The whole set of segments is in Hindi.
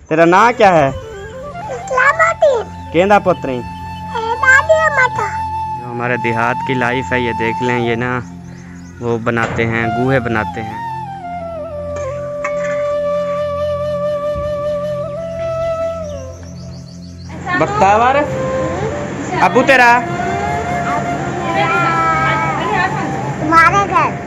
तेरा नाम क्या है? केंदा पुत्री। जो हमारे देहात की लाइफ है ये देख लें, ये ना वो बनाते हैं, गुहे बनाते हैं। बख्तावर अबू तेरा तुम्हारे घर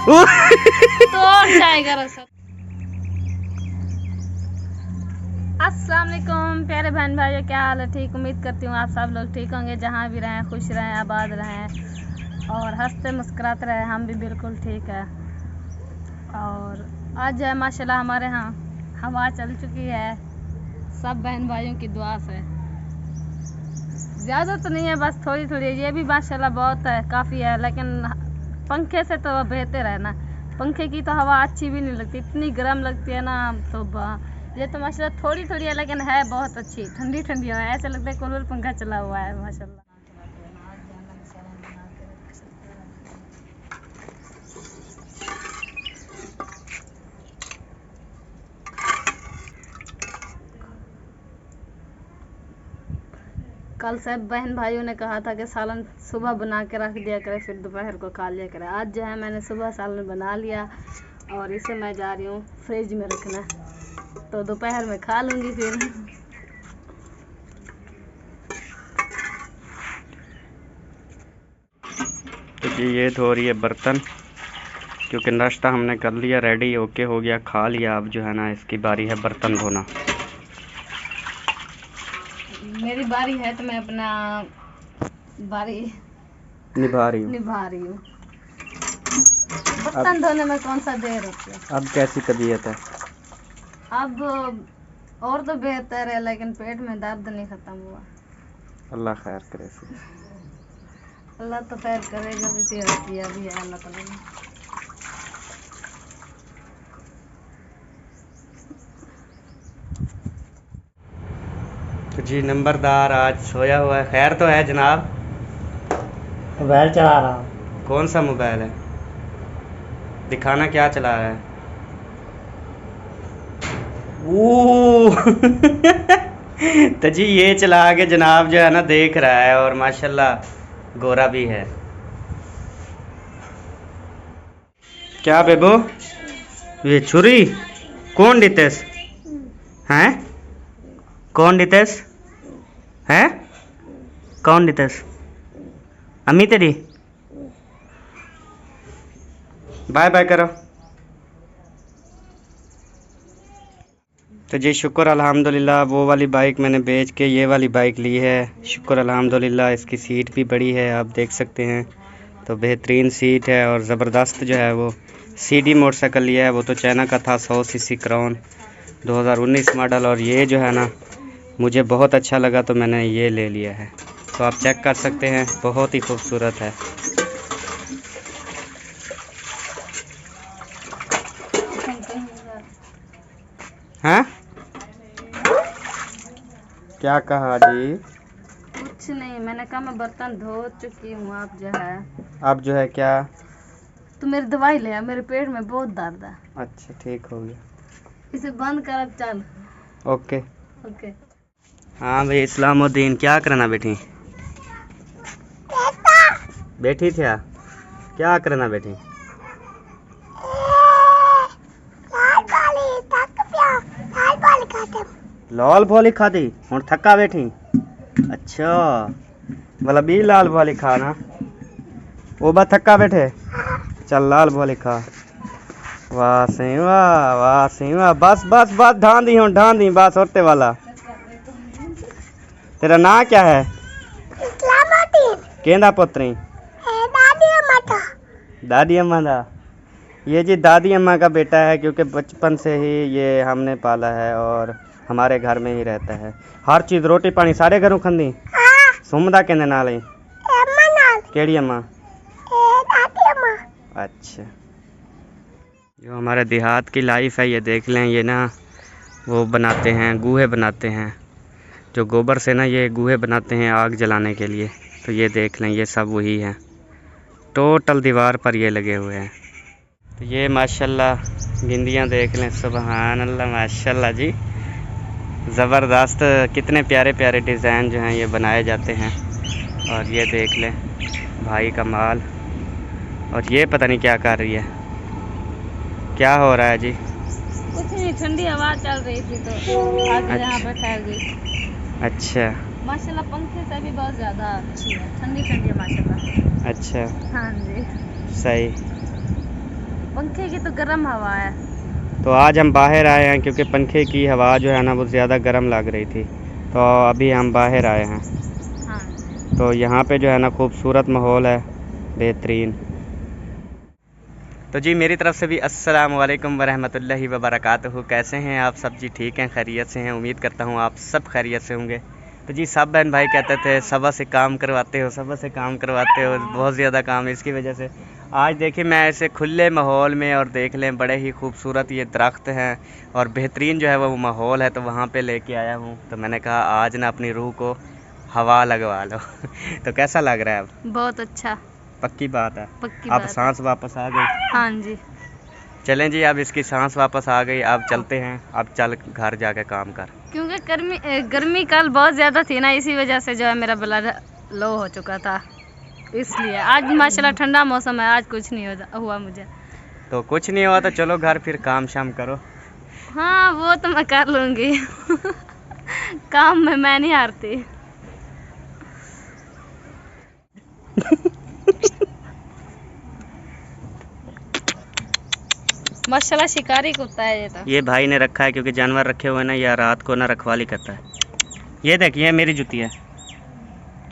तो जाएगा रसद। अस्सलाम वालेकुम प्यारे बहन भाइयों, क्या हाल है? ठीक, उम्मीद करती हूँ आप सब लोग ठीक होंगे, जहाँ भी रहें खुश रहें, आबाद रहें और हंसते मुस्कुराते रहें। हम भी बिल्कुल ठीक है। और आज है माशाल्लाह हमारे यहाँ हवा चल चुकी है, सब बहन भाइयों की दुआ से। ज़्यादा तो नहीं है, बस थोड़ी थोड़ी। ये भी माशाल्लाह बहुत है, काफ़ी है, लेकिन पंखे से तो बेहतर है ना। पंखे की तो हवा अच्छी भी नहीं लगती, इतनी गर्म लगती है ना। तो ये तो माशाल्लाह थोड़ी थोड़ी है, लेकिन है बहुत अच्छी, ठंडी ठंडी है। ऐसा लगता है कूलर पंखा चला हुआ है माशाल्लाह। कल से बहन भाइयों ने कहा था कि सालन सुबह बना के रख दिया करे, फिर दोपहर को खा लिया करे। आज जो है मैंने सुबह सालन बना लिया और इसे मैं जा रही हूँ फ्रिज में रखना, तो दोपहर में खा लूँगी फिर। तो जी ये धो रही है बर्तन, क्योंकि नाश्ता हमने कर लिया, रेडी ओके हो गया, खा लिया। अब जो है ना इसकी बारी है बर्तन धोना। मेरी बारी है तो मैं अपना बारी निभा रही हूँ। बर्तन धोने में कौन सा देर होती है। अब कैसी तबीयत है? अब और तो बेहतर है, लेकिन पेट में दर्द नहीं खत्म हुआ। अल्लाह खैर करे से। अल्लाह तो खैर करेगा, भी सेहत किया भी है अल्लाह ताला ने। तो जी नंबरदार आज सोया हुआ है। खैर तो है जनाब? मोबाइल चला रहा हूँ। कौन सा मोबाइल है? दिखाना, क्या चला रहा है? तो जी ये चला के जनाब जो है ना देख रहा है, और माशाल्लाह गोरा भी है। क्या बेबो, ये छुरी कौन दितेस हैं? कौन दितेस है? कौन दितेस? अम्मी तेरी? बाय बाय करो। तो जी शुक्र अल्हम्दुलिल्लाह, वो वाली बाइक मैंने बेच के ये वाली बाइक ली है। शुक्र अल्हम्दुलिल्लाह, इसकी सीट भी बड़ी है, आप देख सकते हैं। तो बेहतरीन सीट है और ज़बरदस्त जो है वो सीडी मोटरसाइकिल लिया है। वो तो चाइना का था, 100 सीसी क्राउन 2019 मॉडल। और ये जो है ना मुझे बहुत अच्छा लगा तो मैंने ये ले लिया है। तो आप चेक कर सकते हैं, बहुत ही खूबसूरत है। हैं? क्या कहा जी? कुछ नहीं, मैंने कहा मैं बर्तन धो चुकी हूँ। अब जो है, अब जो है क्या? तो मेरी दवाई ले आ, मेरे पेट में बहुत दर्द है। अच्छा ठीक हो गया, इसे बंद कर अब, चल। ओके। ओके। हाँ भाई इस्लामुद्दीन, क्या करना बेटी? बैठी थी? क्या करना बेटी? लाल भोली खादी हूँ थका बैठी? अच्छा बोला भी लाल भोली खा ना, वो बा थका बैठे। चल लाल भोली खा। वाह सही, वाह वाह सही, वाह। बस बस बस ढान दी हूँ, ढान दी बस, होते वाला। तेरा नाम क्या है? केंदा पुत्री। दादी अम्मा दा। ये जी दादी अम्मा का बेटा है, क्योंकि बचपन से ही ये हमने पाला है और हमारे घर में ही रहता है। हर चीज़ रोटी पानी सारे घरों खंदी। सुमदा कहने नाल ही केड़ी अम्मा? अच्छा, जो हमारे देहात की लाइफ है ये देख लें, ये ना वो बनाते हैं, गुहे बनाते हैं। जो गोबर से ना ये गुहे बनाते हैं आग जलाने के लिए। तो ये देख लें, ये सब वही है, टोटल दीवार पर ये लगे हुए हैं। तो ये माशाल्लाह भिंडियाँ देख लें, सुबहान अल्लाह माशाल्लाह जी, ज़बरदस्त। कितने प्यारे प्यारे डिज़ाइन जो हैं ये बनाए जाते हैं। और ये देख लें भाई का माल। और ये पता नहीं क्या कर रही है, क्या हो रहा है जी? कुछ नहीं, ठंडी हवा चल रही थी तो आगे यहाँ पर ठहर गई। अच्छा माशाल्लाह पंखे से भी बहुत ज़्यादा अच्छी है, ठंडी ठंडी है माशाल्लाह। अच्छा हाँ जी, सही। पंखे की तो गर्म हवा है। तो आज हम बाहर आए हैं क्योंकि पंखे की हवा जो है ना वो ज़्यादा गर्म लग रही थी, तो अभी हम बाहर आए हैं। हाँ, तो यहाँ पे जो है ना खूबसूरत माहौल है, बेहतरीन। तो जी मेरी तरफ से भी अस्सलाम वालेकुम वरहमतुल्लाहि वबरकातुहू। कैसे हैं आप सब जी? ठीक हैं, खैरियत से हैं? उम्मीद करता हूँ आप सब खैरियत से होंगे। तो जी सब बहन भाई कहते थे सुबह से काम करवाते हो, सुबह से काम करवाते हो, बहुत ज़्यादा काम है। इसकी वजह से आज देखिए मैं ऐसे खुले माहौल में, और देख लें बड़े ही खूबसूरत ये दरख्त हैं और बेहतरीन जो है वो माहौल है, तो वहाँ पे लेके आया हूँ। तो मैंने कहा आज ना अपनी रूह को हवा लगवा लो। तो कैसा लग रहा है अब? बहुत अच्छा। पक्की बात है, पक्की अब बात। सांस वापस आ गई। हाँ जी, चलें जी, अब इसकी सांस वापस आ गई, अब चलते हैं। अब चल घर जाके काम कर, क्योंकि गर्मी कल बहुत ज़्यादा थी ना, इसी वजह से जो है मेरा ब्लड लो हो चुका था, इसलिए आज माशाल्लाह ठंडा मौसम है, आज कुछ नहीं हुआ मुझे। तो कुछ नहीं हुआ तो चलो घर फिर काम शाम करो। हाँ वो तो मैं कर लूँगी। काम में मैं नहीं हारती। माशाल्लाह शिकारी कुत्ता है ये तो। ये भाई ने रखा है क्योंकि जानवर रखे हुए ना, या रात को ना रखवाली करता है। ये देखिए मेरी जूती है।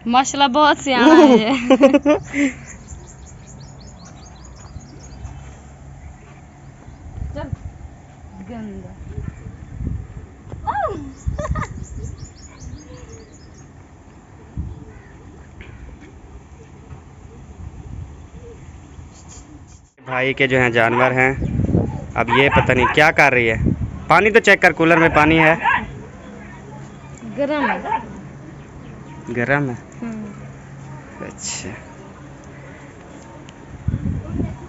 माशाल्लाह बहुत सियाना है ये। चल, गंदा। भाई के जो हैं जानवर हैं। अब ये पता नहीं क्या कर रही है। पानी तो चेक कर, कूलर में पानी है। गरम है। गरम है, अच्छा।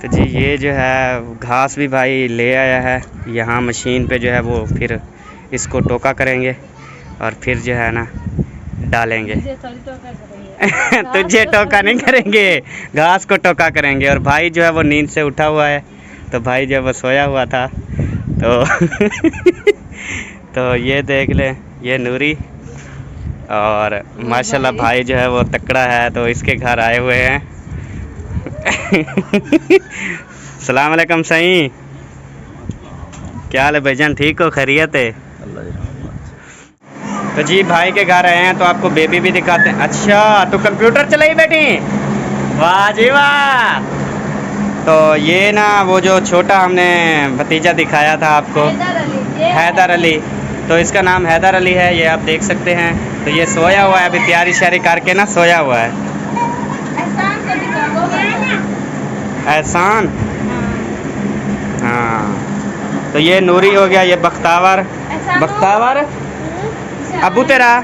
तो जी ये जो है घास भी भाई ले आया है, यहाँ मशीन पे जो है वो फिर इसको टोका करेंगे और फिर जो है ना डालेंगे। तुझे टोका नहीं करेंगे, घास को टोका करेंगे। और भाई जो है वो नींद से उठा हुआ है, तो भाई जो है वो सोया हुआ था। तो तो ये देख ले, ये नूरी। और माशाल्लाह भाई जो है वो तकड़ा है, तो इसके घर आए हुए हैं। सलाम अलैकुम सही, क्या हाल है भाईजान? ठीक हो, खैरियत है? तो जी भाई के घर आए हैं तो आपको बेबी भी दिखाते हैं। अच्छा तो कंप्यूटर चलाई बेटी, वाह जी वाह। तो ये ना वो जो छोटा हमने भतीजा दिखाया था आपको, हैदर अली, तो इसका नाम हैदर अली है, ये आप देख सकते हैं। तो ये सोया हुआ है, अभी तैयारी श्यारी करके ना सोया हुआ है। एहसान, हाँ। तो ये नूरी हो गया, ये बख्तावर। बख्तावर अबू तेरा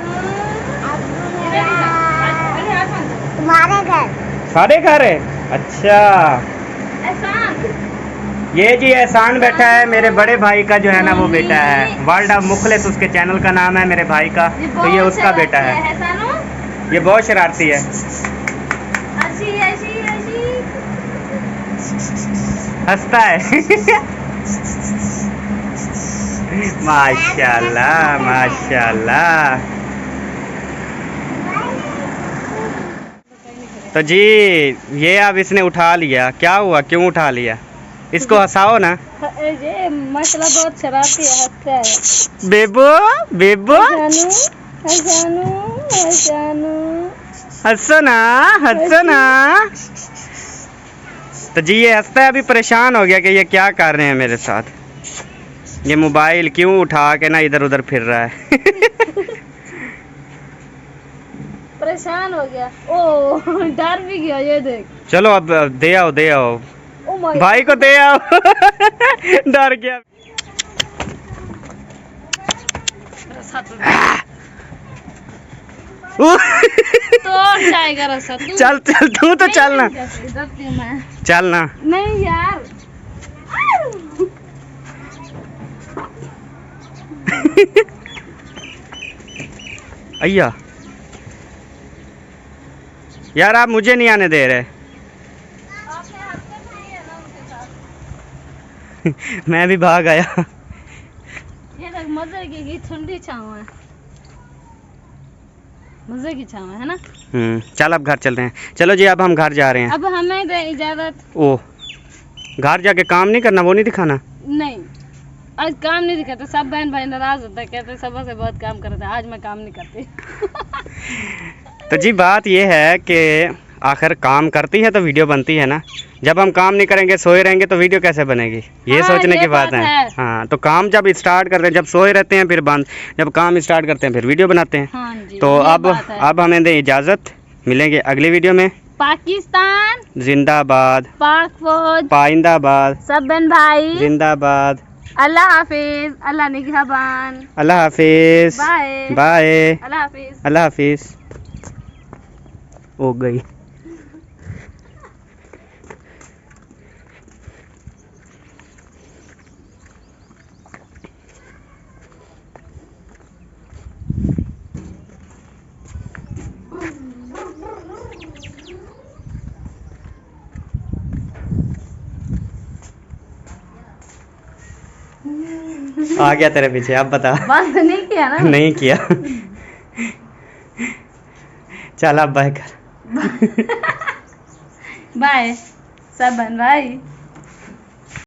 तुम्हारे घर। सारे घर है, अच्छा। ये जी एहसान बैठा है, मेरे बड़े भाई का जो है ना वो बेटा है। वर्ल्ड ऑफ मुखलिस उसके चैनल का नाम है, मेरे भाई का। तो ये उसका बेटा है। ये बहुत शरारती है। हंसता है। माशाल्लाह माशाल्लाह। तो जी ये अब इसने उठा लिया, क्या हुआ, क्यों उठा लिया? इसको हंसाओ ना। ये माशाल्लाह बहुत शरारती है, हंसता है। बेबो बेबो हसानू हसानू हंसो ना, हंसो ना। तो जी ये हंसता है, अभी परेशान हो गया कि ये क्या कर रहे हैं मेरे साथ। ये मोबाइल क्यों उठा के ना इधर उधर फिर रहा है। परेशान हो गया। ओ डर भी गया, ये देख। चलो अब दे आओ, दे आओ ओ माय भाई को, दे आओ। डर गया। तो जाएगा रसा तू। चल चल, तू तो चल ना, डरती हूँ मैं। चल ना। नहीं यार, अय्या यार आप मुझे नहीं आने दे रहे। मैं भी भाग आया। ये देख मजे की ठंडी छाँव है, मजे की छाँव है ना। चल अब घर चलते हैं। चलो जी अब हम घर जा रहे हैं। अब हमें दे इजाजत। ओ घर जाके काम नहीं करना, वो नहीं दिखाना। नहीं आज काम नहीं दिखाते, सब बहन भाई नाराज होते हैं, कहते सुबह से बहुत काम करते हैं, आज मैं काम नहीं करती। तो जी बात ये है कि आखिर काम करती है तो वीडियो बनती है ना। जब हम काम नहीं करेंगे, सोए रहेंगे तो वीडियो कैसे बनेगी, ये हाँ, सोचने ये की बात बात है। है। हाँ तो काम जब स्टार्ट करते हैं, जब सोए रहते हैं फिर बंद, जब काम स्टार्ट करते हैं फिर वीडियो बनाते हैं। हाँ जी, तो ये अब बात है। अब हमें दें इजाज़त, मिलेंगे अगली वीडियो में। पाकिस्तान जिंदाबाद, पाक फौज पाइंदाबाद, सब बहन भाई जिंदाबाद। अल्लाह हाफिज, अल्लाह निगहबान, अल्लाह हाफिज, बाय बाय, अल्लाह हाफिज। अल्लाह हाफिज। हो गई। आ गया तेरे पीछे, अब बता। बंद नहीं किया ना। नहीं किया। चल अब बाय कर। बाय सब बहन भाई।